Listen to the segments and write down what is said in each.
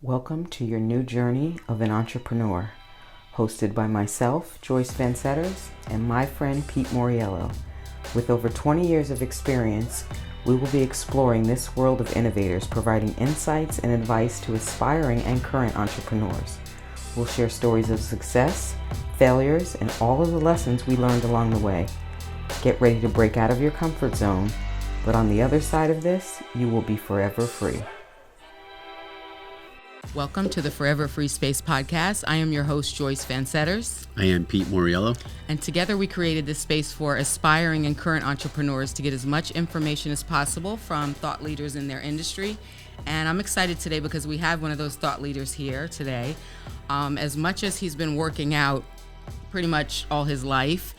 Welcome to your new journey of an entrepreneur, hosted by myself, Joyce Van Setters, and my friend Pete Moriello. With over 20 years of experience, we will be exploring this world of innovators, providing insights and advice to aspiring and current entrepreneurs. We'll share stories of success, failures, and all of the lessons we learned along the way. Get ready to break out of your comfort zone, but on the other side of this, you will be forever free. Welcome to the Forever Free Space podcast. I am your host, Joyce Van Setters. I am Pete Moriello. And together we created this space for aspiring and current entrepreneurs to get as much information as possible from thought leaders in their industry. And I'm excited today because we have one of those thought leaders here today. As much as he's been working out pretty much all his life,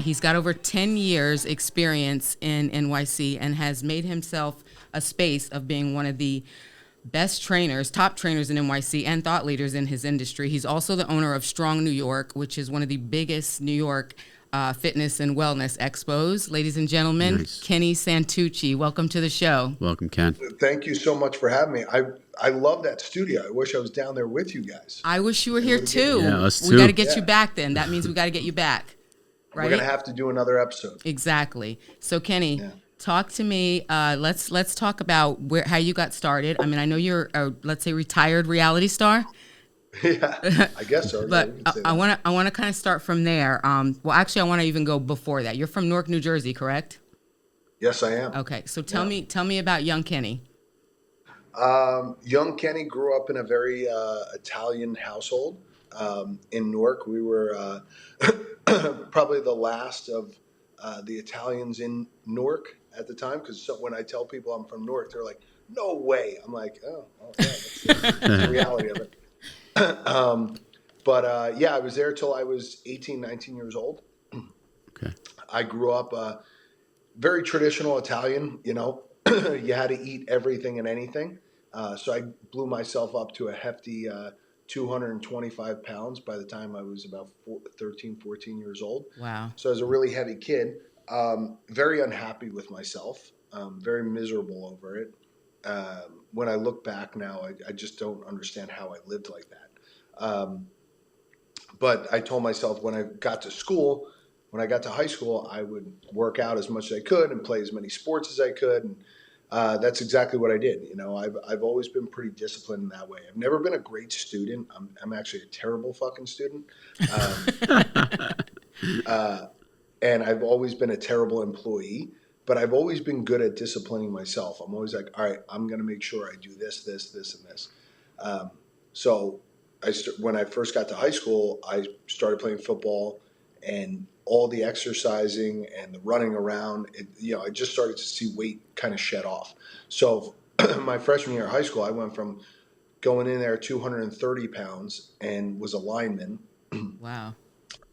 he's got over 10 years experience in NYC and has made himself a space of being one of the best trainers, top trainers in NYC and thought leaders in his industry. He's also the owner of Strong New York, which is one of the biggest New York fitness and wellness expos. Ladies and gentlemen, nice. Kenny Santucci, welcome to the show. Welcome, Ken. Thank you so much for having me. I love that studio. I wish I was down there with you guys. I wish you were here too. Yeah, us too. We got to get you back then. That means we got to get you back. Right? We're going to have to do another episode. Exactly. So Kenny, talk to me. Let's talk about how you got started. I mean, I know you're a, let's say, retired reality star. Yeah, I guess so. But I want to kind of start from there. Well, actually, I want to even go before that. You're from Newark, New Jersey, correct? Yes, I am. Okay, so tell me about young Kenny. Young Kenny grew up in a very Italian household in Newark. We were probably the last of the Italians in Newark at the time, because when I tell people I'm from Newark, they're like, "No way!" I'm like, "Oh, well, yeah, that's the reality of it." But I was there till I was 18, 19 years old. Okay. I grew up very traditional Italian. You know, you had to eat everything and anything. So I blew myself up to a hefty 225 pounds by the time I was about 13, 14 years old. Wow. So I was a really heavy kid, very unhappy with myself, very miserable over it. When I look back now, I just don't understand how I lived like that. But I told myself when I got to school, when I got to high school, I would work out as much as I could and play as many sports as I could. And that's exactly what I did. You know, I've always been pretty disciplined in that way. I've never been a great student. I'm actually a terrible fucking student. And I've always been a terrible employee, but I've always been good at disciplining myself. I'm always like, all right, I'm going to make sure I do this, this, this, and this. So when I first got to high school, I started playing football, and all the exercising and the running around, I just started to see weight kind of shed off. So my freshman year of high school, I went from going in there 230 pounds and was a lineman. Wow.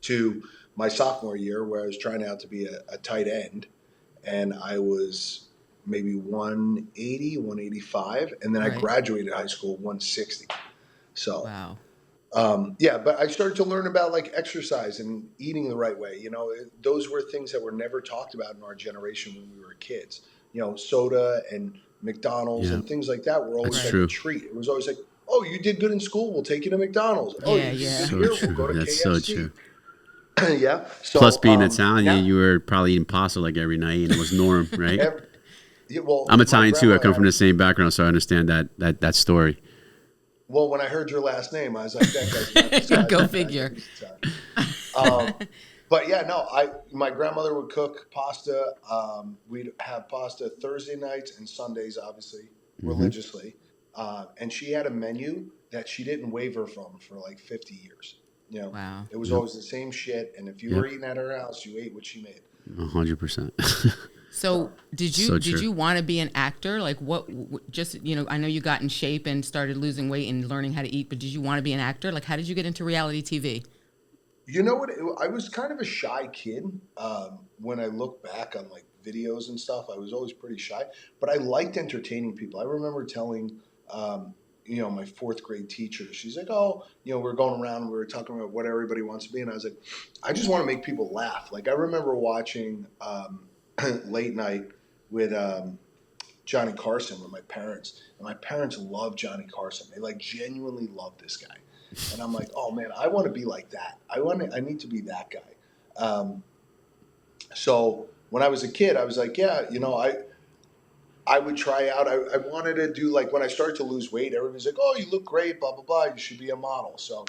To my sophomore year, where I was trying out to be a tight end, and I was maybe 180, 185, and then I graduated high school 160. So, wow. But I started to learn about like exercise and eating the right way. You know, those were things that were never talked about in our generation when we were kids. You know, soda and McDonald's and things like that were always like a treat. It was always like, oh, you did good in school, we'll take you to McDonald's. Oh, you did here, we'll go to KFC. So true. Yeah. So, plus being Italian, you were probably eating pasta like every night, and it was norm, right? I'm Italian too. I come from the same background, so I understand that story. Well, when I heard your last name, I was like, that guy's not Go figure. But yeah, no, my grandmother would cook pasta. We'd have pasta Thursday nights and Sundays, obviously, religiously. And she had a menu that she didn't waver from for like 50 years. You know, wow. It was always the same shit. And if you were eating at her house, you ate what she made. 100%. So did you want to be an actor? Like what, just, I know you got in shape and started losing weight and learning how to eat, but did you want to be an actor? Like, how did you get into reality TV? You know what? I was kind of a shy kid. When I look back on like videos and stuff, I was always pretty shy, but I liked entertaining people. I remember telling, my fourth grade teacher, she's like, oh, we're going around, we were talking about what everybody wants to be. And I was like, I just want to make people laugh. Like I remember watching, Late Night with Johnny Carson with my parents, and my parents love Johnny Carson. They like genuinely love this guy, and I'm like, oh man, I want to be like that. I need to be that guy. So when I was a kid, I was like, yeah, I would try out. I wanted to do, like, when I started to lose weight, everybody's like, oh, you look great, blah, blah, blah. You should be a model. So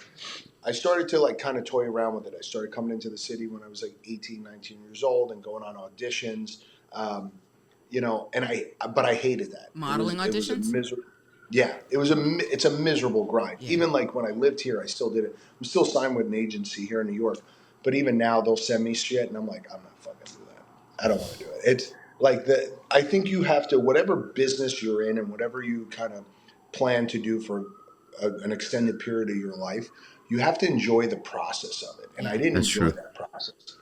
I started to, like, kind of toy around with it. I started coming into the city when I was like 18, 19 years old and going on auditions, but I hated that. Modeling auditions? It's a miserable grind. Yeah. Even like when I lived here, I still did it. I'm still signed with an agency here in New York. But even now they'll send me shit and I'm like, I'm not fucking doing that. I don't want to do it. It's like I think you have to, whatever business you're in and whatever you kind of plan to do for an extended period of your life, you have to enjoy the process of it. And I didn't enjoy that process.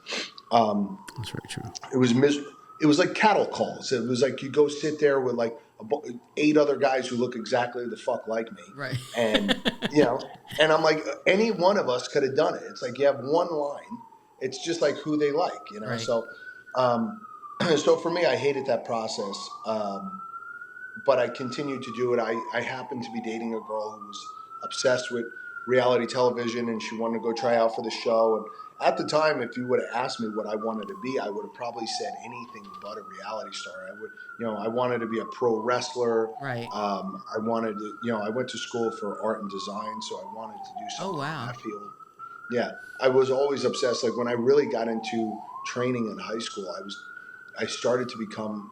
That's very true. It was miserable. It was like cattle calls. It was like you go sit there with like 8 other guys who look exactly the fuck like me. Right. And, and I'm like, any one of us could have done it. It's like you have one line. It's just like who they like, Right. So, so for me, I hated that process. But I continued to do it. I happened to be dating a girl who was obsessed with reality television and she wanted to go try out for the show. And at the time, if you would have asked me what I wanted to be, I would have probably said anything but a reality star. I wanted to be a pro wrestler. Right. I wanted to, I went to school for art and design, so I wanted to do something in that field. Yeah. I was always obsessed. Like when I really got into training in high school, I started to become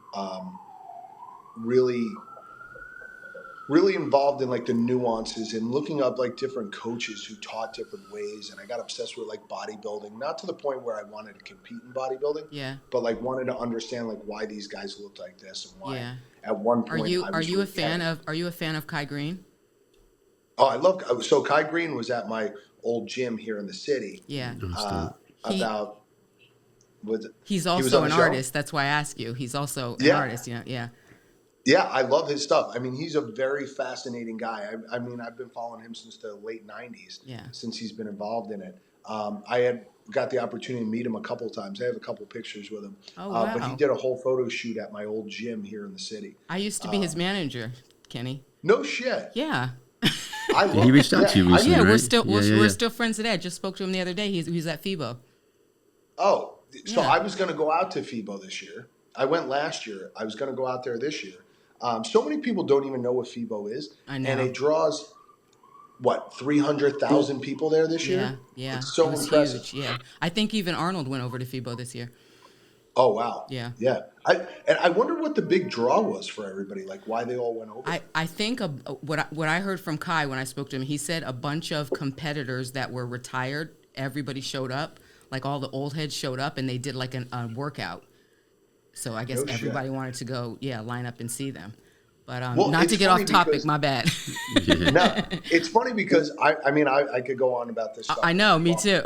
really involved in like the nuances and looking up like different coaches who taught different ways. And I got obsessed with like bodybuilding, not to the point where I wanted to compete in bodybuilding, but like wanted to understand like why these guys looked like this and why at one point Are you a fan of Kai Green? Oh, I love, so Kai Green was at my old gym here in the city. Yeah. He was an artist. That's why I ask you. He's also an artist. Yeah. Yeah, I love his stuff. I mean, he's a very fascinating guy. I mean, I've been following him since the late 90s, since he's been involved in it. I had got the opportunity to meet him a couple of times. I have a couple of pictures with him. Oh, wow. But he did a whole photo shoot at my old gym here in the city. I used to be his manager, Kenny. No shit. Yeah. He reached out to you recently, yeah, right? we're still friends today. I just spoke to him the other day. He's at FIBO. Oh, so I was going to go out to FIBO this year. I went last year. I was going to go out there this year. So many people don't even know what FIBO is. I know. And it draws, 300,000 people there this year? Yeah. It's so impressive. Huge. Yeah. I think even Arnold went over to FIBO this year. Oh, wow. Yeah. Yeah. I wonder what the big draw was for everybody, like why they all went over. I think what I heard from Kai when I spoke to him, he said a bunch of competitors that were retired, everybody showed up, like all the old heads showed up, and they did like a workout. So I guess everybody wanted to go, line up and see them. But not to get off topic, my bad. No, it's funny because I could go on about this stuff. I know, me too.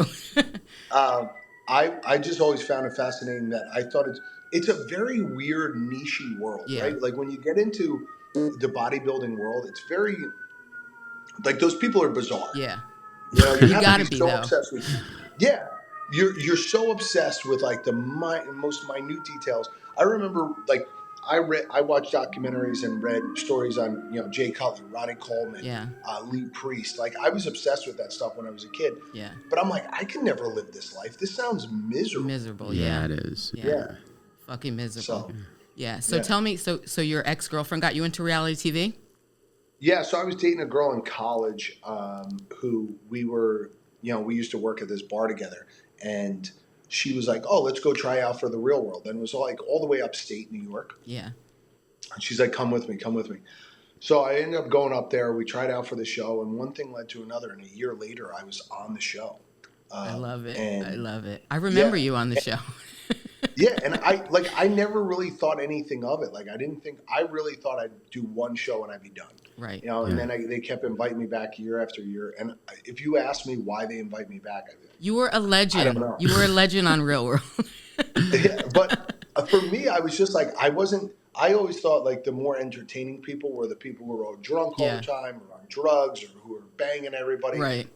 I just always found it fascinating that I thought it's a very weird niche-y world, right? Like when you get into the bodybuilding world, it's very, like those people are bizarre. Yeah. You gotta be so though. Obsessed with, you're so obsessed with like the most minute details. I remember like I watched documentaries and read stories on Jay Cutler, Ronnie Coleman, Lee Priest. Like I was obsessed with that stuff when I was a kid. Yeah. But I'm like, I can never live this life. This sounds miserable. Miserable. Yeah, it is. Yeah. Fucking miserable. So tell me, so your ex-girlfriend got you into reality TV? Yeah. So I was dating a girl in college who we were, we used to work at this bar together, and she was like, oh, let's go try out for the real world. And it was like all the way upstate New York. Yeah. And she's like, come with me. So I ended up going up there. We tried out for the show, and one thing led to another. And a year later, I was on the show. I love it. I remember you on the show. Yeah. And I never really thought anything of it. Like I really thought I'd do one show and I'd be done. Right. And then they kept inviting me back year after year. And if you ask me why they invite me back, you were a legend. I don't know. You were a legend on Real World. But for me, I was just like, I always thought like the more entertaining people were the people who were all drunk all the time or on drugs or who were banging everybody. Right.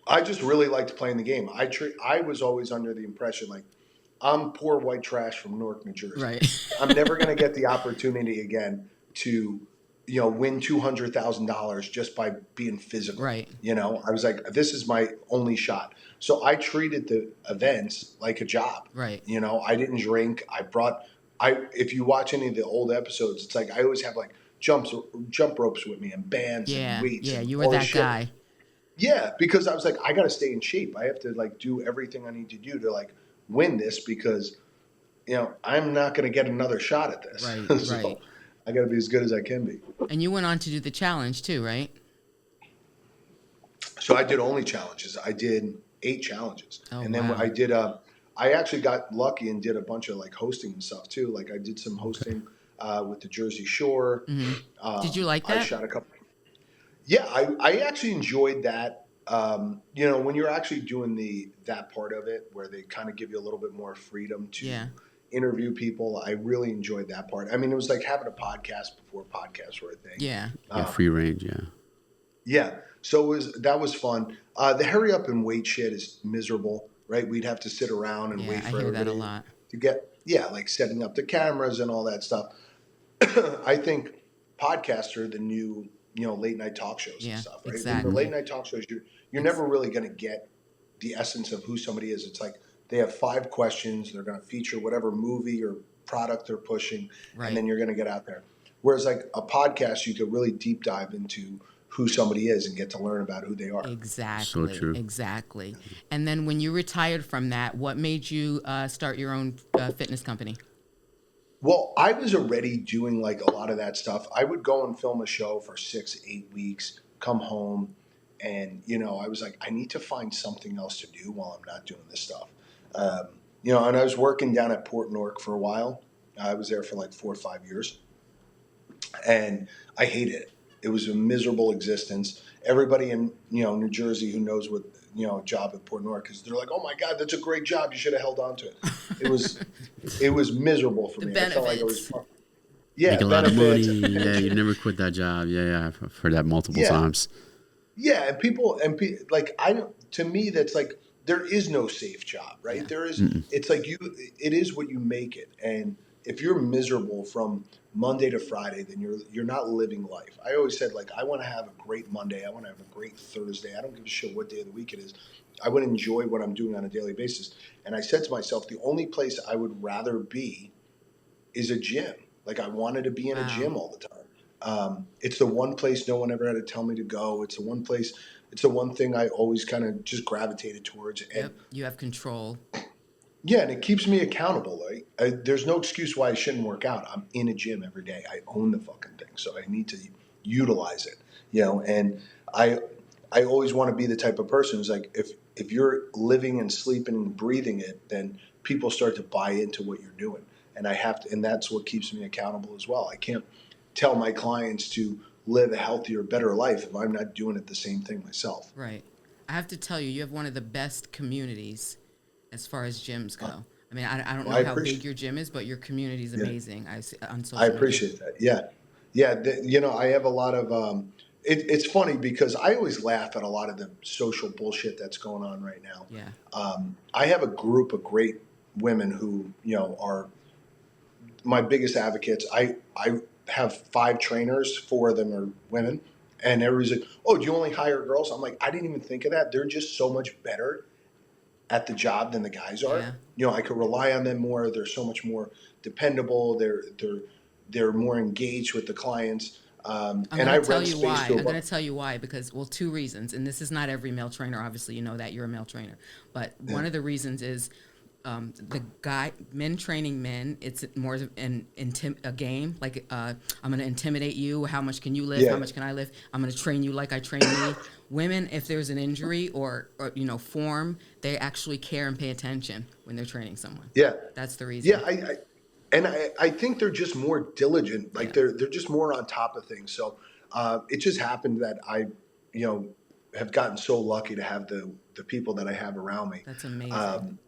I just really liked playing the game. I was always under the impression like I'm poor white trash from Newark, New Jersey. Right. I'm never going to get the opportunity again to, win $200,000 just by being physical. Right. I was like, this is my only shot. So I treated the events like a job. Right. I didn't drink. If you watch any of the old episodes, it's like I always have like jump ropes with me and bands and weights. Yeah, and you were all this that shit. guy. Yeah, because I was like, I got to stay in shape. I have to like do everything I need to do to like win this because, I'm not going to get another shot at this. Right, So right. I got to be as good as I can be. And you went on to do the challenge too, right? So I did only challenges. I did 8 challenges. Oh, and then wow. I actually got lucky and did a bunch of like hosting and stuff too. Like I did some hosting with the Jersey Shore. Mm-hmm. Did you like that? I shot a couple. Yeah, I actually enjoyed that. When you're actually doing that part of it where they kind of give you a little bit more freedom to interview people, I really enjoyed that part. I mean, it was like having a podcast before podcasts were a thing. Yeah. Free range, yeah. Yeah. So that was fun. The hurry up and wait shit is miserable, right? We'd have to sit around and wait for everybody that a lot. to get, like setting up the cameras and all that stuff. I think podcasts are the new, late night talk shows and stuff, right? Exactly. The late night talk shows, you're never really going to get the essence of who somebody is. It's like they have 5 questions. They're going to feature whatever movie or product they're pushing, and then you're going to get out there. Whereas like a podcast, you could really deep dive into who somebody is and get to learn about who they are. Exactly. So true. Exactly. And then when you retired from that, what made you start your own fitness company? Well, I was already doing like a lot of that stuff. I would go and film a show for 6-8 weeks, come home, and I was like, I need to find something else to do while I'm not doing this stuff. And I was working down at Port Newark for a while. I was there for like 4 or 5 years, and I hated it. It was a miserable existence. Everybody in New Jersey who knows what a job at Port Newark is, they're like, "Oh my God, that's a great job. You should have held on to it." It was miserable for me. Benefits. I felt like it was make a lot of money. Yeah, you never quit that job. Yeah, I've heard that multiple times. Yeah, and people like to me that's like there is no safe job, right? Yeah. There is. It's like it is what you make it, and if you're miserable from Monday to Friday, then you're not living life. I always said, like, I want to have a great Monday. I want to have a great Thursday. I don't give a shit what day of the week it is. I would enjoy what I'm doing on a daily basis. And I said to myself, the only place I would rather be is a gym. Like, I wanted to be in a gym all the time. It's the one place no one ever had to tell me to go. It's the one place. It's the one thing I always kind of just gravitated towards. And you have control. Yeah, and it keeps me accountable. There's no excuse why I shouldn't work out. I'm in a gym every day. I own the fucking thing, so I need to utilize it. And I always want to be the type of person who's like, if you're living and sleeping and breathing it, then people start to buy into what you're doing. And and that's what keeps me accountable as well. I can't tell my clients to live a healthier, better life if I'm not doing it the same thing myself. Right. I have to tell you, you have one of the best communities as far as gyms go. I mean, I don't know how big your gym is, but your community is amazing. I see on social media. I appreciate that. Yeah. I have a lot of. It's funny because I always laugh at a lot of the social bullshit that's going on right now. Yeah. I have a group of great women who are my biggest advocates. I have 5 trainers, 4 of them are women, and everybody's like, "Oh, do you only hire girls?" I'm like, I didn't even think of that. They're just so much better at the job than the guys are. Yeah. I could rely on them more. They're so much more dependable. They're more engaged with the clients. I'm going to tell you why, because 2 reasons, and this is not every male trainer. Obviously, you know that you're a male trainer, but one of the reasons is men training men. It's more of a game. Like I'm going to intimidate you. How much can you lift? Yeah. How much can I lift? I'm going to train you like I train me. Women, if there's an injury or form, they actually care and pay attention when they're training someone. Yeah, that's the reason. Yeah, I think they're just more diligent. Like they're just more on top of things. So it just happened that I have gotten so lucky to have the people that I have around me. That's amazing.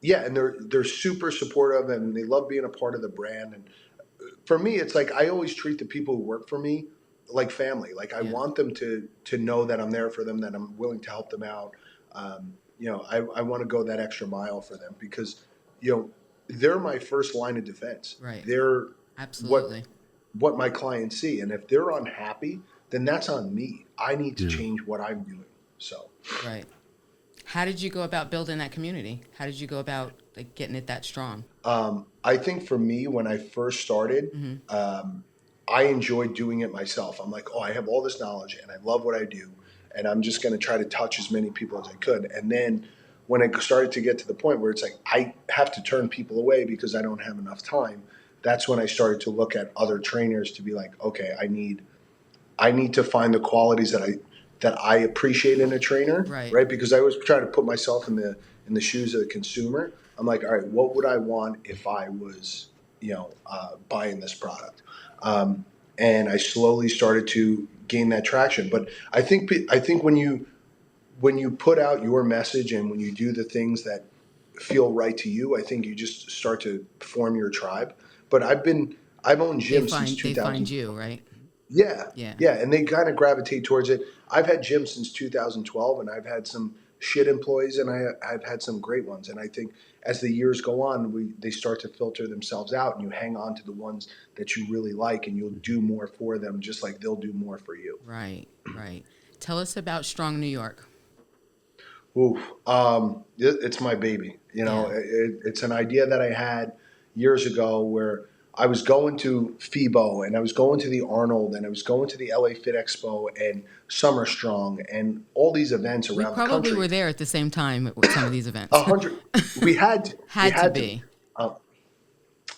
Yeah, and they're super supportive and they love being a part of the brand. And for me, it's like I always treat the people who work for me like family. Like I want them to know that I'm there for them, that I'm willing to help them out. I want to go that extra mile for them because they're my first line of defense. Right. They're Absolutely. what my clients see. And if they're unhappy, then that's on me. I need to change what I'm doing. So. Right. How did you go about building that community? How did you go about getting it that strong? I think for me, when I first started, I enjoyed doing it myself. I'm like, oh, I have all this knowledge and I love what I do. And I'm just going to try to touch as many people as I could. And then when it started to get to the point where it's like, I have to turn people away because I don't have enough time. That's when I started to look at other trainers to be like, okay, I need to find the qualities that I appreciate in a trainer, right? Because I always try to put myself in the shoes of the consumer. I'm like, all right, what would I want if I was, buying this product? And I slowly started to gain that traction. But I think when you put out your message and when you do the things that feel right to you, I think you just start to form your tribe. But I've owned gyms since 2000. They find you, right? Yeah. And they kind of gravitate towards it. I've had gyms since 2012, and I've had some shit employees, and I've had some great ones. And I think as the years go on, they start to filter themselves out, and you hang on to the ones that you really like, and you'll do more for them, just like they'll do more for you. Right. Tell us about Strong New York. Ooh, it's my baby. It's an idea that I had years ago where I was going to FIBO and I was going to the Arnold and I was going to the LA Fit Expo and Summer Strong and all these events around the country. We probably were there at the same time with some of these events. 100. We had to. had to be.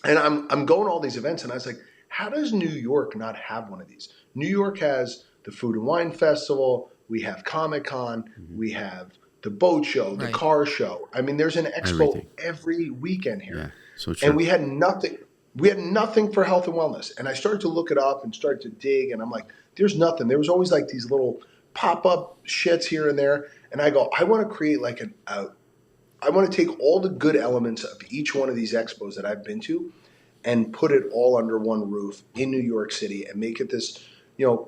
And I'm going to all these events and I was like, how does New York not have one of these? New York has the Food and Wine Festival. We have Comic-Con. We have the boat show, the car show. I mean, there's an expo every weekend here. Yeah, so true. And we had nothing. We had nothing for health and wellness. And I started to look it up and started to dig. And I'm like, there's nothing. There was always like these little pop-up shits here and there. And I go, I want to create like I want to take all the good elements of each one of these expos that I've been to and put it all under one roof in New York City and make it this,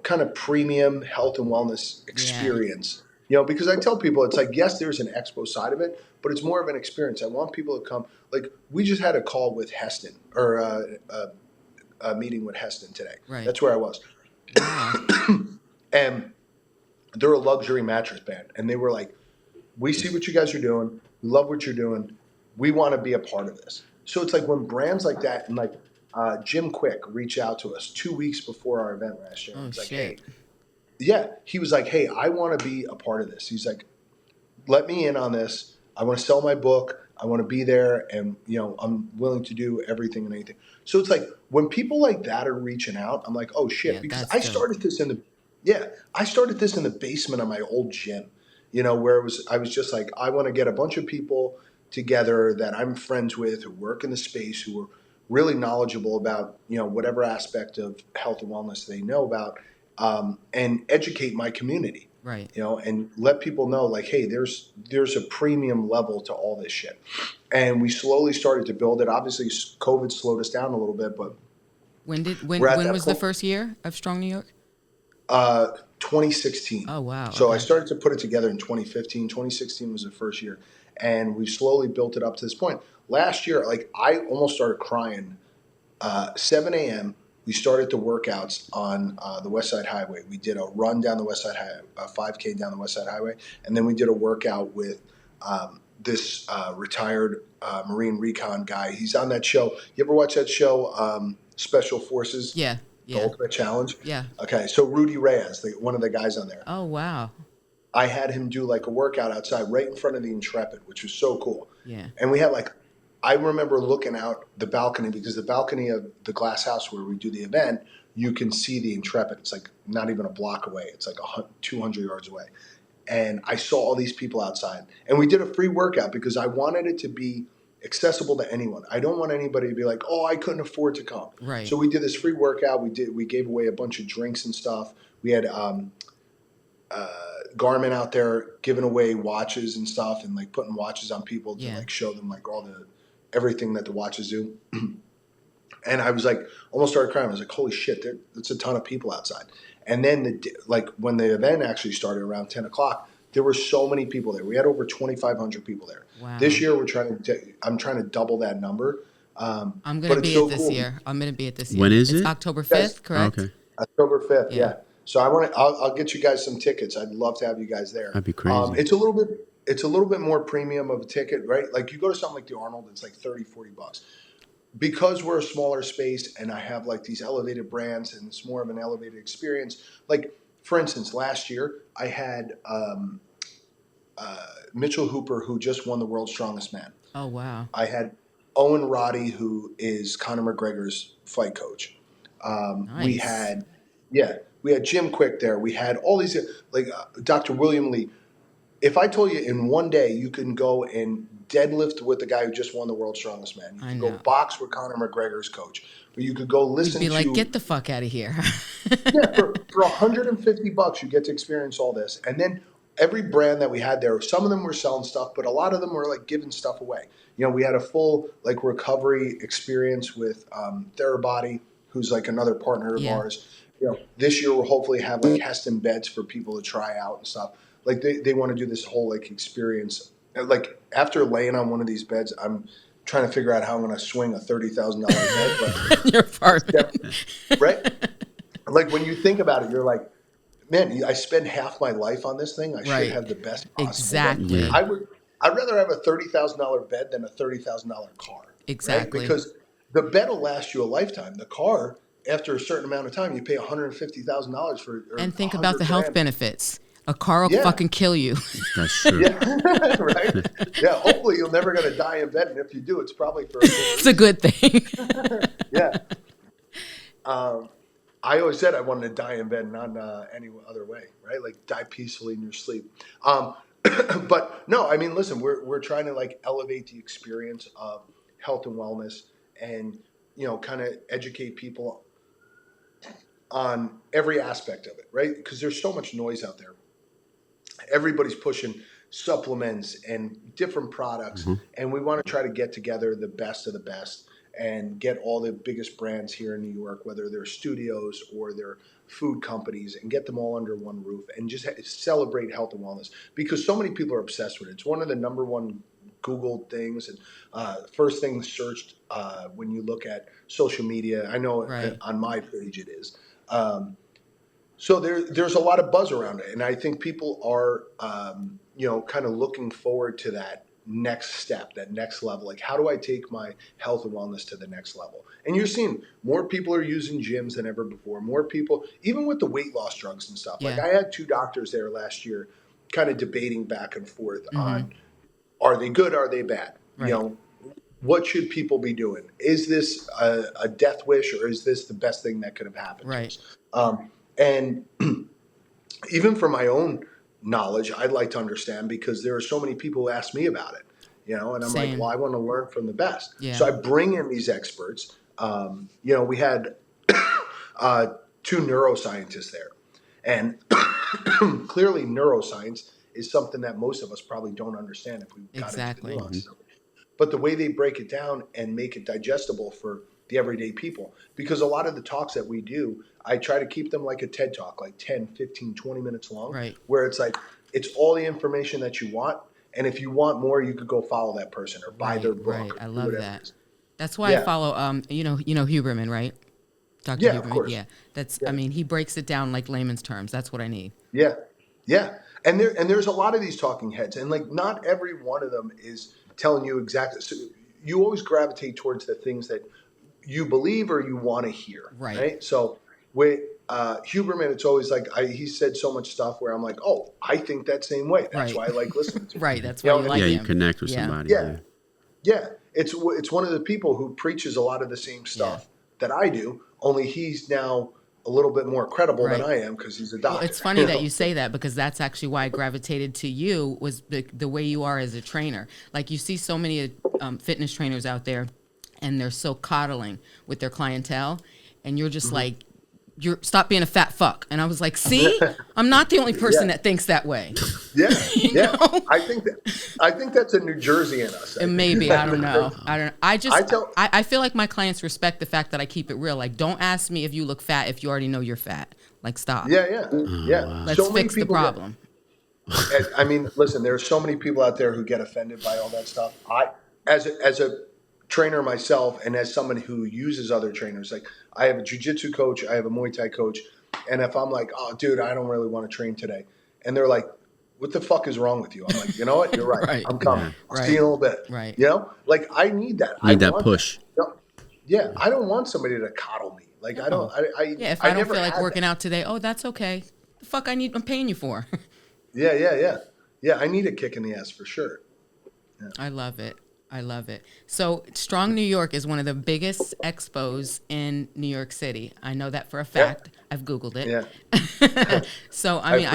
kind of premium health and wellness experience. Because I tell people, it's like, yes, there's an expo side of it, but it's more of an experience. I want people to come. Like, we just had a call with Heston, or a meeting with Heston today. Right. That's where I was. And they're a luxury mattress band. And they were like, we see what you guys are doing. We love what you're doing. We want to be a part of this. So it's like when brands like that, and like Jim Quick reached out to us 2 weeks before our event last year. Oh, He's like, shit. hey. Yeah, he was like, hey, I want to be a part of this. He's like, let me in on this. I want to sell my book. I want to be there. And, I'm willing to do everything and anything. So it's like when people like that are reaching out, I'm like, oh, shit. Because I started this in the basement of my old gym, where I was just like, I want to get a bunch of people together that I'm friends with who work in the space, who are really knowledgeable about, whatever aspect of health and wellness they know about. And educate my community, right? And let people know, like, hey, there's a premium level to all this shit. And we slowly started to build it. Obviously, COVID slowed us down a little bit, but when was the first year of Strong New York? 2016. Oh wow! So I started to put it together in 2015. 2016 was the first year, and we slowly built it up to this point. Last year, like, I almost started crying. 7 a.m. We started the workouts on the West Side Highway. We did a run down the West Side Highway, a 5K down the West Side Highway, and then we did a workout with this retired Marine Recon guy. He's on that show. You ever watch that show, Special Forces? Yeah. The Ultimate Challenge? Yeah. Okay, so Rudy Reyes, one of the guys on there. Oh, wow. I had him do like a workout outside right in front of the Intrepid, which was so cool. Yeah. And we had I remember looking out the balcony, because the balcony of the glass house where we do the event, you can see the Intrepid. It's like not even a block away. It's like 200 yards away. And I saw all these people outside. And we did a free workout because I wanted it to be accessible to anyone. I don't want anybody to be like, oh, I couldn't afford to come. Right. So we did this free workout. We gave away a bunch of drinks and stuff. We had Garmin out there giving away watches and stuff, and like putting watches on people to like show them like everything that the watches do. And I was like, almost started crying. I was like, holy shit, there's a ton of people outside. And then when the event actually started around 10 o'clock, There were so many people there. We had over 2,500 people there. Wow. This year, I'm trying to double that number. I'm going to be at this year. I'm going to be at this year. When is it? It's October 5th, correct? Okay. October 5th, yeah. So I'll get you guys some tickets. I'd love to have you guys there. That'd be crazy. It's a little bit more premium of a ticket, right? Like you go to something like the Arnold, it's like $30-$40. Because we're a smaller space and I have like these elevated brands and it's more of an elevated experience. Like for instance, last year I had Mitchell Hooper, who just won the World's Strongest Man. Oh, wow. I had Owen Roddy, who is Conor McGregor's fight coach. Nice. We had Jim Quick there. We had all these, like Dr. William Lee. If I told you in one day you can go and deadlift with the guy who just won the World's Strongest Man, you can go box with Conor McGregor's coach, or you could go listen to. You'd be like, get the fuck out of here. Yeah, for $150, you get to experience all this, and then every brand that we had there, some of them were selling stuff, but a lot of them were like giving stuff away. You know, we had a full like recovery experience with Therabody, who's like another partner of ours. You know, this year we'll hopefully have like Heston beds for people to try out and stuff. Like they want to do this whole like experience. Like after laying on one of these beds, I'm trying to figure out how I'm going to swing a $30,000 bed. But You're far. Right? Like when you think about it, you're like, man, I spend half my life on this thing. I should have the best possible. Exactly. I'd rather have a $30,000 bed than a $30,000 car. Exactly. Right? Because the bed will last you a lifetime. The car, after a certain amount of time, you pay $150,000 for. And think about the health benefits. A car will fucking kill you. That's true. Yeah, right? Yeah, hopefully you're never going to die in bed. And if you do, it's probably for it's a good thing. Yeah. I always said I wanted to die in bed, not any other way, right? Like die peacefully in your sleep. But no, I mean, listen, we're trying to like elevate the experience of health and wellness and, you know, kind of educate people on every aspect of it, right? Because there's so much noise out there. Everybody's pushing supplements and different products, and we want to try to get together the best of the best and get all the biggest brands here in New York, whether they're studios or they're food companies, and get them all under one roof and just celebrate health and wellness, because so many people are obsessed with it. It's one of the number one Googled things and first things searched when you look at social media. I know on my page it is. So there's a lot of buzz around it, and I think people are, you know, kind of looking forward to that next step, that next level. Like, how do I take my health and wellness to the next level? And you're seeing more people are using gyms than ever before. More people, even with the weight loss drugs and stuff. Like I had 2 doctors there last year, kind of debating back and forth on, are they good? Are they bad? You know, what should people be doing? Is this a death wish, or is this the best thing that could have happened? Right. To us? And even for my own knowledge, I'd like to understand, because there are so many people who ask me about it, you know, and I'm like, well, I want to learn from the best. Yeah. So I bring in these experts. You know, we had 2 neuroscientists there, and clearly neuroscience is something that most of us probably don't understand if we got into the nuance. But the way they break it down and make it digestible for the everyday people, because a lot of the talks that we do, I try to keep them like a TED Talk, like 10, 15, 20 minutes long, where it's like, it's all the information that you want. And if you want more, you could go follow that person or buy their book. Right. I love that. That's why I follow, you know Huberman, right? Dr. Huberman. Of course. Yeah. That's, I mean, he breaks it down like layman's terms. That's what I need. Yeah. Yeah. And there's a lot of these talking heads, and like not every one of them is telling you exactly. So you always gravitate towards the things that you believe or you want to hear. Right. So with Huberman, it's always like he said so much stuff where I'm like, oh, I think that same way. That's why I like listening to him. Right. That's why you like him. You connect with somebody. Yeah. It's one of the people who preaches a lot of the same stuff that I do, only he's now a little bit more credible than I am because he's a doctor. Well, it's funny that you say that, because that's actually why I gravitated to you, was the way you are as a trainer. Like, you see so many fitness trainers out there, and they're so coddling with their clientele, and you're just like, stop being a fat fuck. And I was like, see, I'm not the only person that thinks that way. Yeah, yeah. Know? I think that's a New Jersey in us. Maybe, I don't know. I feel like my clients respect the fact that I keep it real. Like, don't ask me if you look fat if you already know you're fat. Like, stop. Yeah. Let's fix the problem. I mean, listen, there are so many people out there who get offended by all that stuff. As a trainer myself, and as someone who uses other trainers, like I have a jiu-jitsu coach, I have a Muay Thai coach, and if I'm like, oh, dude, I don't really want to train today, and they're like, what the fuck is wrong with you? I'm like, you know what? You're right. Right. I'm coming. Yeah. I'll see you in a little bit. Right. You know, like I need that. You need that want push. That. You know? Yeah, I don't want somebody to coddle me. Like No. I don't. Yeah, if I don't never feel like had working that. out today, oh, that's okay. The fuck I'm paying you for. Yeah. I need a kick in the ass for sure. Yeah. I love it. I love it. So Strong New York is one of the biggest expos in New York City. I know that for a fact. Yeah. I've Googled it. Yeah. So I mean,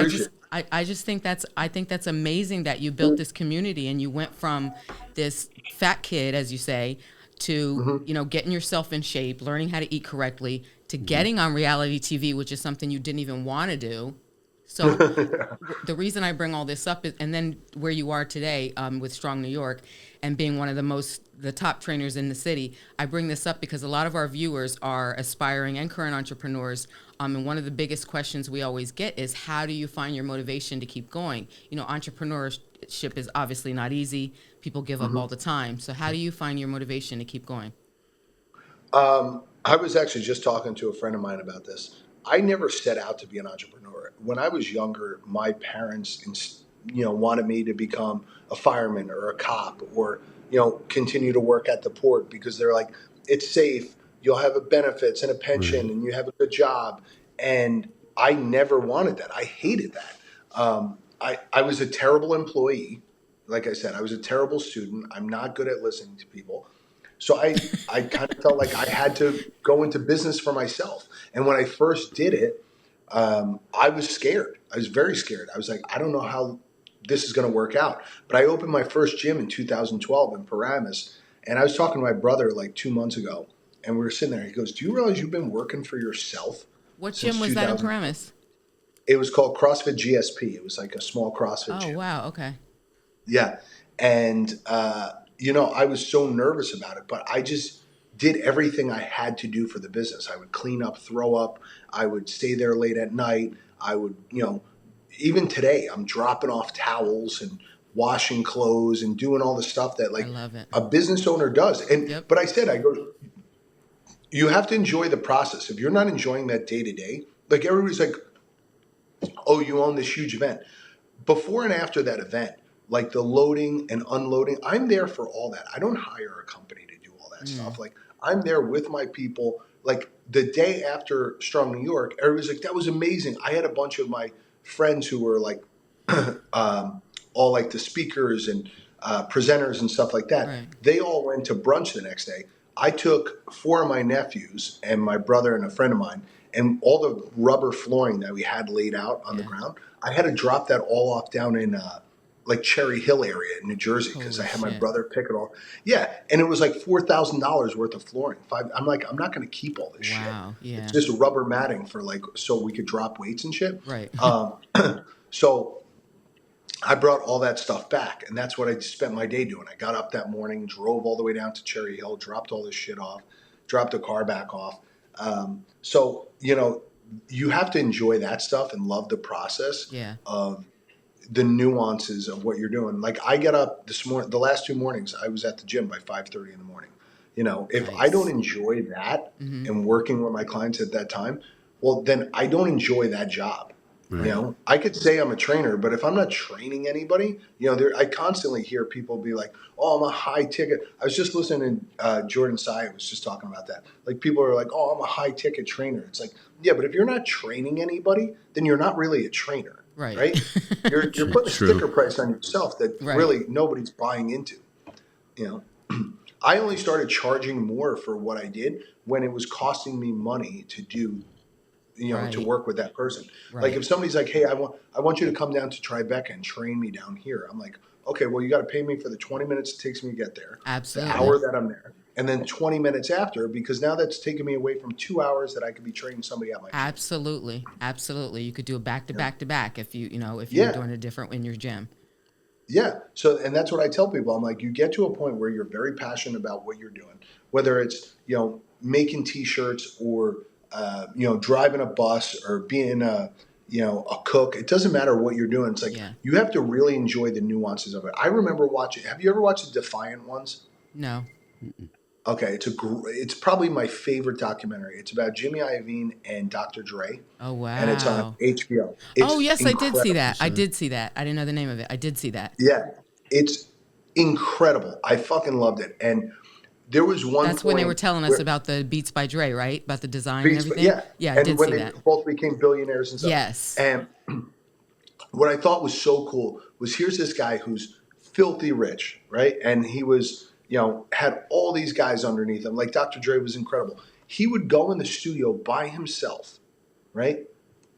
I just think that's amazing that you built this community and you went from this fat kid, as you say, to getting yourself in shape, learning how to eat correctly, to getting on reality TV, which is something you didn't even want to do. So the reason I bring all this up is, and then where you are today with Strong New York and being one of the top trainers in the city, I bring this up because a lot of our viewers are aspiring and current entrepreneurs. And one of the biggest questions we always get is, how do you find your motivation to keep going? Entrepreneurship is obviously not easy. People give up all the time. So how do you find your motivation to keep going? I was actually just talking to a friend of mine about this. I never set out to be an entrepreneur. When I was younger, my parents, wanted me to become a fireman or a cop or, continue to work at the port because they're like, it's safe. You'll have a benefits and a pension and you have a good job. And I never wanted that. I hated that. I was a terrible employee. Like I said, I was a terrible student. I'm not good at listening to people. So I kind of felt like I had to go into business for myself. And when I first did it, I was scared. I was very scared. I was like, I don't know how this is going to work out. But I opened my first gym in 2012 in Paramus. And I was talking to my brother like 2 months ago. And we were sitting there. He goes, do you realize you've been working for yourself? What gym was that in Paramus? It was called CrossFit GSP. It was like a small CrossFit gym. Oh, wow. Okay. Yeah. And, I was so nervous about it, but I just did everything I had to do for the business. I would clean up, throw up. I would stay there late at night. I would, even today, I'm dropping off towels and washing clothes and doing all the stuff that like a business owner does. And, but I go, you have to enjoy the process. If you're not enjoying that day to day, like everybody's like, oh, you own this huge event. Before and after that event, like the loading and unloading, I'm there for all that. I don't hire a company to do all that stuff. Like I'm there with my people. Like the day after Strong New York, everybody's like, that was amazing. I had a bunch of my friends who were like all like the speakers and presenters and stuff like that. Right. They all went to brunch the next day. I took 4 of my nephews and my brother and a friend of mine, and all the rubber flooring that we had laid out on the ground, I had to drop that all off down in like Cherry Hill area in New Jersey because I had my brother pick it all. Yeah, and it was like $4,000 worth of flooring. I'm like, I'm not going to keep all this shit. Yeah. It's just rubber matting for like so we could drop weights and shit. Right. So I brought all that stuff back, and that's what I spent my day doing. I got up that morning, drove all the way down to Cherry Hill, dropped all this shit off, dropped the car back off. So you have to enjoy that stuff and love the process of the nuances of what you're doing. Like I get up this morning, the last 2 mornings, I was at the gym by 5:30 in the morning. If I don't enjoy that and working with my clients at that time, well, then I don't enjoy that job. Right. I could say I'm a trainer, but if I'm not training anybody, I constantly hear people be like, oh, I'm a high ticket. I was just listening to Jordan Sy was just talking about that. Like people are like, oh, I'm a high ticket trainer. It's like, yeah, but if you're not training anybody, then you're not really a trainer. Right? You're putting a sticker price on yourself that really nobody's buying into. I only started charging more for what I did when it was costing me money to do, to work with that person. Like if somebody's like, hey, I want you to come down to Tribeca and train me down here. I'm like, okay, well, you got to pay me for the 20 minutes it takes me to get there. Absolutely. The hour that I'm there. And then 20 minutes after, because now that's taking me away from 2 hours that I could be training somebody at my gym. Absolutely. You could do a back to back if you're doing it different in your gym. Yeah. So, and that's what I tell people. I'm like, you get to a point where you're very passionate about what you're doing, whether it's, making t-shirts or, driving a bus or being a, a cook. It doesn't matter what you're doing. It's like you have to really enjoy the nuances of it. I remember watching. Have you ever watched the Defiant Ones? No. Okay, it's probably my favorite documentary. It's about Jimmy Iovine and Dr. Dre. Oh wow! And it's on HBO. Oh yes, incredible. I did see that. I did see that. I didn't know the name of it. I did see that. Yeah, it's incredible. I fucking loved it. And there was one. That's when they were telling us about the Beats by Dre, right? About the design and everything. Yeah, I did see that. And when they both became billionaires and stuff. Yes. And what I thought was so cool was here's this guy who's filthy rich, right? And he was, had all these guys underneath him. Like Dr. Dre was incredible. He would go in the studio by himself, right?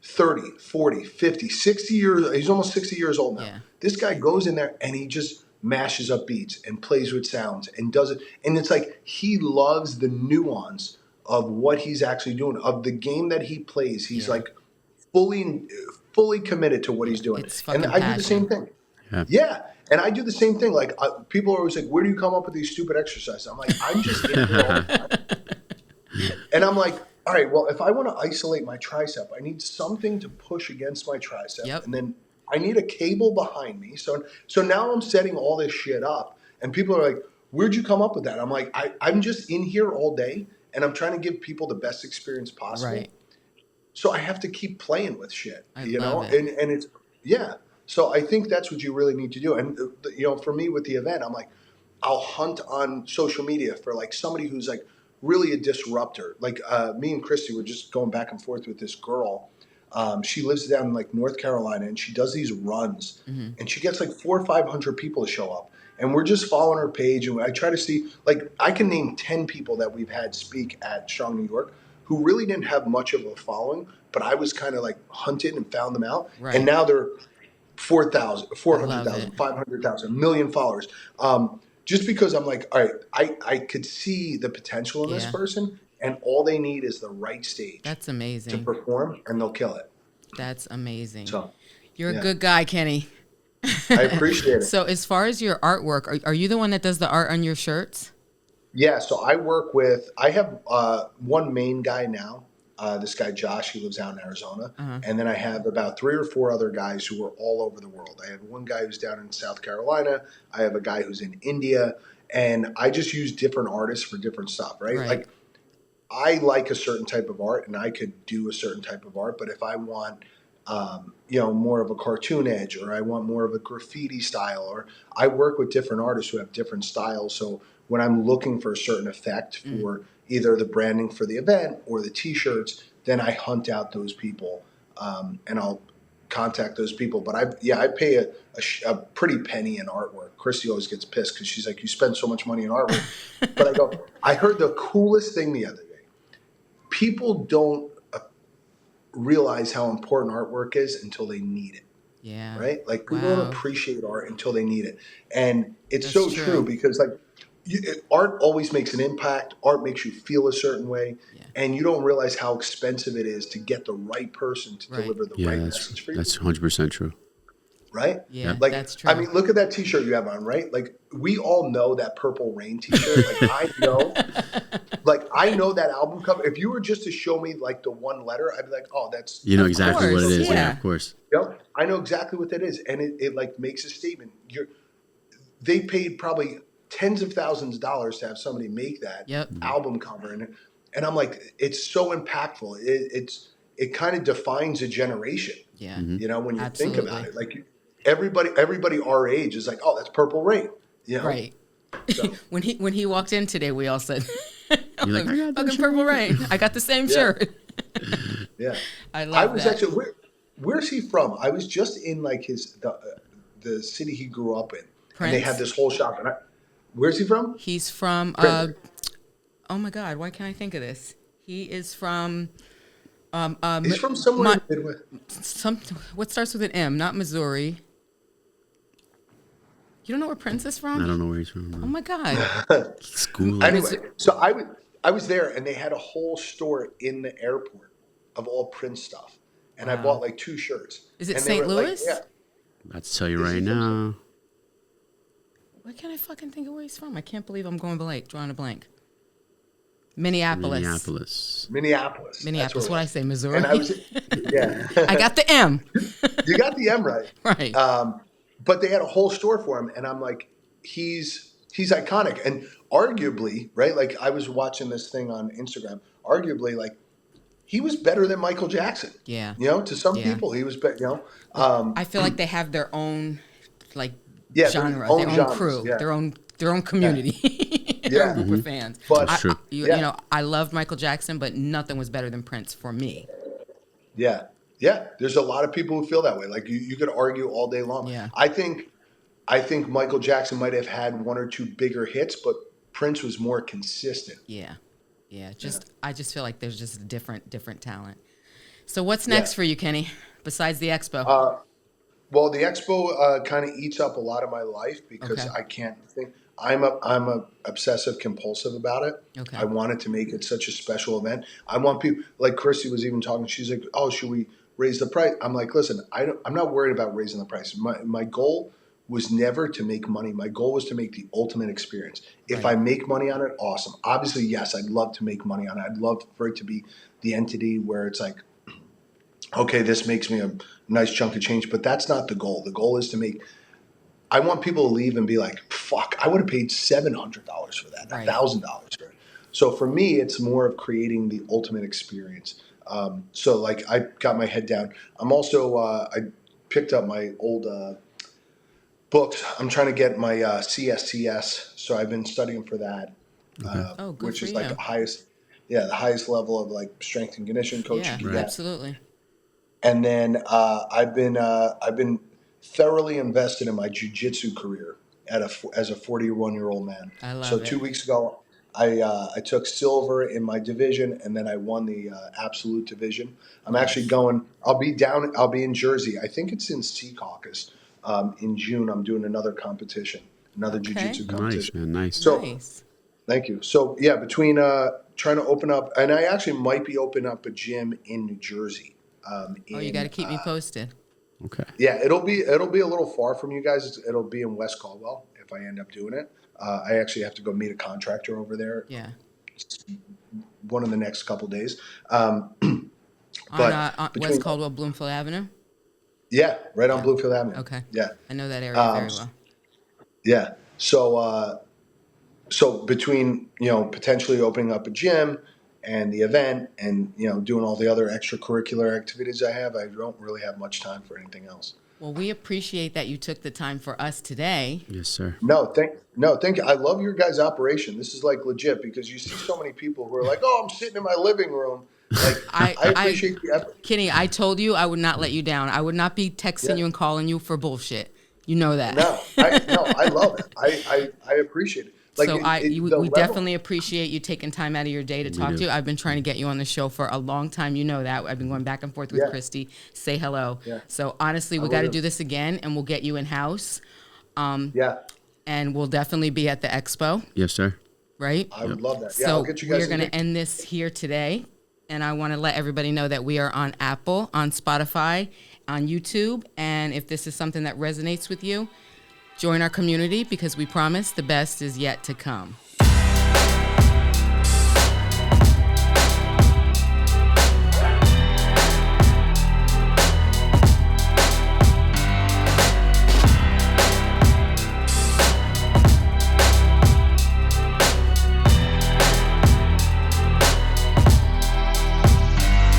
30, 40, 50, 60 years. He's almost 60 years old now. Yeah. This guy goes in there and he just mashes up beats and plays with sounds and does it. And it's like he loves the nuance of what he's actually doing, of the game that he plays. He's like fully committed to what he's doing. And I do the same thing. Yeah. And I do the same thing. Like people are always like, where do you come up with these stupid exercises? I'm like, I'm just in here all the time. And I'm like, all right, well, if I want to isolate my tricep, I need something to push against my tricep. Yep. And then I need a cable behind me. So now I'm setting all this shit up. And people are like, where'd you come up with that? I'm like, I'm just in here all day. And I'm trying to give people the best experience possible. Right. So I have to keep playing with shit, love it. And it's, So I think that's what you really need to do. And, for me with the event, I'm like, I'll hunt on social media for like somebody who's like really a disruptor. Like me and Christy were just going back and forth with this girl. She lives down in like North Carolina and she does these runs and she gets like 400 or 500 people to show up. And we're just following her page. And I try to see, like, I can name 10 people that we've had speak at Strong New York who really didn't have much of a following, but I was kind of like hunted and found them out. Right. And now they're 4,000, 400,000, 500,000, 1 million followers. Just because I'm like, all right, I could see the potential in this person, and all they need is the right stage. That's amazing. To perform, and they'll kill it. That's amazing. So, you're a good guy, Kenny. I appreciate it. So as far as your artwork, are you the one that does the art on your shirts? Yeah, so I have one main guy now, this guy Josh, he lives out in Arizona. And then I have about 3 or 4 other guys who are all over the world. I have one guy who's down in South Carolina. I have a guy who's in India. And I just use different artists for different stuff, right? Like I like a certain type of art and I could do a certain type of art. But if I want more of a cartoon edge, or I want more of a graffiti style, or I work with different artists who have different styles. So when I'm looking for a certain effect for either the branding for the event or the t-shirts, then I hunt out those people and I'll contact those people. But I pay a pretty penny in artwork. Christy always gets pissed because she's like, you spend so much money in artwork. But I heard the coolest thing the other day. People don't realize how important artwork is until they need it. Yeah. Right? Like people don't appreciate art until they need it. And it's That's so true because like art always makes an impact. Art makes you feel a certain way. Yeah. And you don't realize how expensive it is to get the right person to deliver the right message for you. That's 100% true. Right? Yeah, like, that's true. I mean, look at that t-shirt you have on, right? Like we all know that Purple Rain t-shirt. Like I know that album cover. If you were just to show me like the one letter, I'd be like, oh, that's. You know exactly what it is. Yeah, of course. Yep. I know exactly what that is. And it like makes a statement. They paid probably tens of thousands of dollars to have somebody make that album cover. And I'm like, it's so impactful. It kind of defines a generation. Yeah. When you think about it, like everybody our age is like, oh, that's Purple Rain. Right. So. when he walked in today, we all said, like, fucking Purple Rain. I got the same shirt. Yeah. I love that. Actually, where's he from? I was just in like the city he grew up in. Prince? And they had this whole shop. And where's he from? He's from, oh my God, why can't I think of this? He is from... he's from somewhere in the Midwest. What starts with an M? Not Missouri. You don't know where Prince is from? I don't know where he's from. Oh my God. School. Anyway, so I was there and they had a whole store in the airport of all Prince stuff, and I bought like 2 shirts. Is it St. Louis? Like, I'll tell you right now. Why can't I fucking think of where he's from? I can't believe I'm drawing a blank. Minneapolis. Minneapolis. That's what I say, Missouri. And I was, yeah. I got the M. You got the M right. Right. But they had a whole store for him, and I'm like, he's iconic, and arguably, right? Like I was watching this thing on Instagram. Arguably, like he was better than Michael Jackson. Yeah. You know, to some people, he was better. You know, I feel like they have their own genre, their own genres, crew, their own community, their own group of fans. But you know, I loved Michael Jackson, but nothing was better than Prince for me. Yeah. Yeah. There's a lot of people who feel that way. Like you could argue all day long. Yeah. I think Michael Jackson might have had one or two bigger hits, but Prince was more consistent. Yeah. I just feel like there's just a different talent. So what's next for you, Kenny, besides the expo? Well, the expo kind of eats up a lot of my life because I can't think. I'm a obsessive compulsive about it. Okay. I wanted to make it such a special event. I want people, like Christy was even talking. She's like, "Oh, should we raise the price?" I'm like, "Listen, I'm not worried about raising the price. My goal was never to make money. My goal was to make the ultimate experience. If I make money on it, awesome. Obviously, yes, I'd love to make money on it. I'd love for it to be the entity where it's like, okay, this makes me a nice chunk of change, but that's not the goal. The goal is to make, I want people to leave and be like, fuck, I would have paid $700 for that, $1,000 for it. So for me, it's more of creating the ultimate experience. So like I got my head down. I'm also, I picked up my old books. I'm trying to get my CSCS. So I've been studying for that, which is like the highest level of like strength and conditioning coaching. Yeah, absolutely. And then I've been thoroughly invested in my jiu-jitsu career as a 41-year-old man. I love it. 2 weeks ago, I took silver in my division, and then I won the absolute division. I'm actually going. I'll be in Jersey. I think it's in Sea Caucus. In June, I'm doing another competition, another jiu-jitsu competition. Nice, man, nice. So, thank you. So yeah, between trying to open up, and I actually might be opening up a gym in New Jersey. You got to keep me posted. Okay. Yeah, it'll be a little far from you guys. It'll be in West Caldwell if I end up doing it. I actually have to go meet a contractor over there. Yeah. One of the next couple days. On West Caldwell, Bloomfield Avenue? Yeah, right on Bloomfield Avenue. Okay. Yeah. I know that area very well. Yeah. So between, potentially opening up a gym and the event and, doing all the other extracurricular activities I have, I don't really have much time for anything else. Well, we appreciate that you took the time for us today. Yes, sir. No, thank you. I love your guys' operation. This is like legit because you see so many people who are like, "Oh, I'm sitting in my living room." Like, I appreciate the effort. Kenny, I told you I would not let you down. I would not be texting you and calling you for bullshit. You know that. I love it. I appreciate it. Like, we definitely appreciate you taking time out of your day to talk to you. I've been trying to get you on the show for a long time. You know that. I've been going back and forth with Christy. Say hello. Yeah. So honestly, we got to do this again, and we'll get you in house. And we'll definitely be at the expo. Yes, sir. Right? I would love that. Yeah, so I'll get you guys. We're going to end this here today. And I want to let everybody know that we are on Apple, on Spotify, on YouTube. And if this is something that resonates with you, join our community because we promise the best is yet to come.